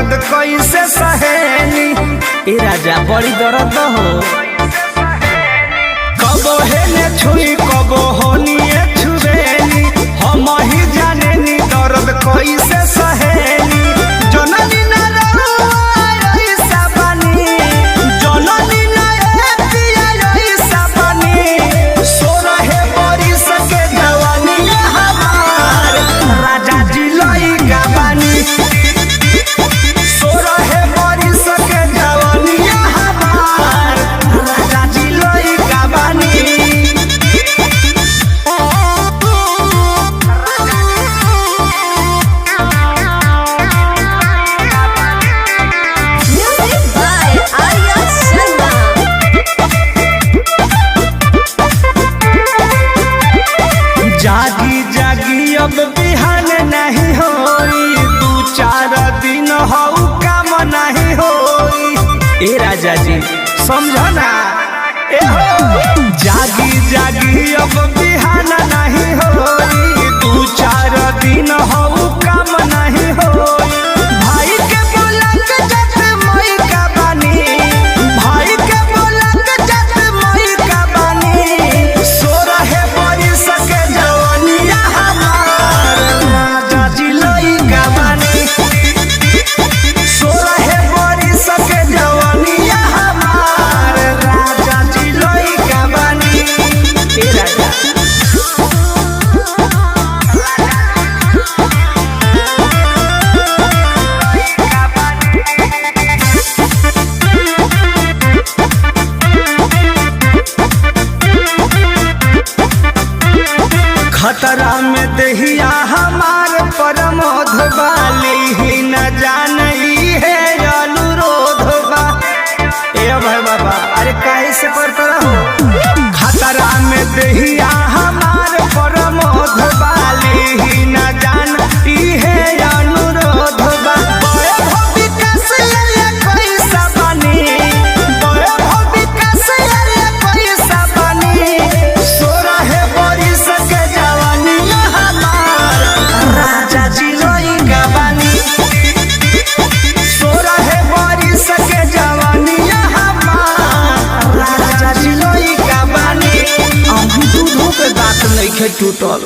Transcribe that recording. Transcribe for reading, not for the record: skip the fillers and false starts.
दर्द कैसे सहेनी। ए राजा बड़ी दर्द हो, कबो हेने छुई कबो होनिए छुबेनी, हम ही जाने नी दर्द कैसे सहेनी। जननी ना रहुआ ऐसा बनी, जननी ना पिया ऐसा बनी, सो रहे बरिस के जवानी हमार राजा जी लइका बानी। सो रहे बरिस के जवानी हमार राजा जी लइका बानी। Music by Arya Sharma. जागी जागी अब बिहान नहीं होई, दू चार दिन हऊ काम नहीं होई। ए राजा जी समझो ना, ए हो जागी जागी अब बिहान नहीं होई, दू चार दिन हऊ काम नहीं होई। भाई के बोला के जत मई का बानी, भाई के बोला के जत मई का बानी, सो रहे बरिस के जवानिया हमार राजा जी लइका बानी। सो रहे बरिस के जवानिया हमार राजा जी लइका बानी। ए राजा खतरा में दहिया हमार परमोध वाली ही न जानई है अनुरोध बा। ए भाई बाबा अरे काहे से करत रहो, खतरा में दहिया हमार परमोध वाली ही न जानई है अनुरोध बा। वैभव विकास ये पैसा बनी, वैभव विकास ये पैसा बनी, सो रहे बरिस के जवानी हमार राजा जी लइका बानी। सो रहे बरिस के जवानी हमार राजा जी लइका बानी। अभी दूधों के दांत नइखे टूटल।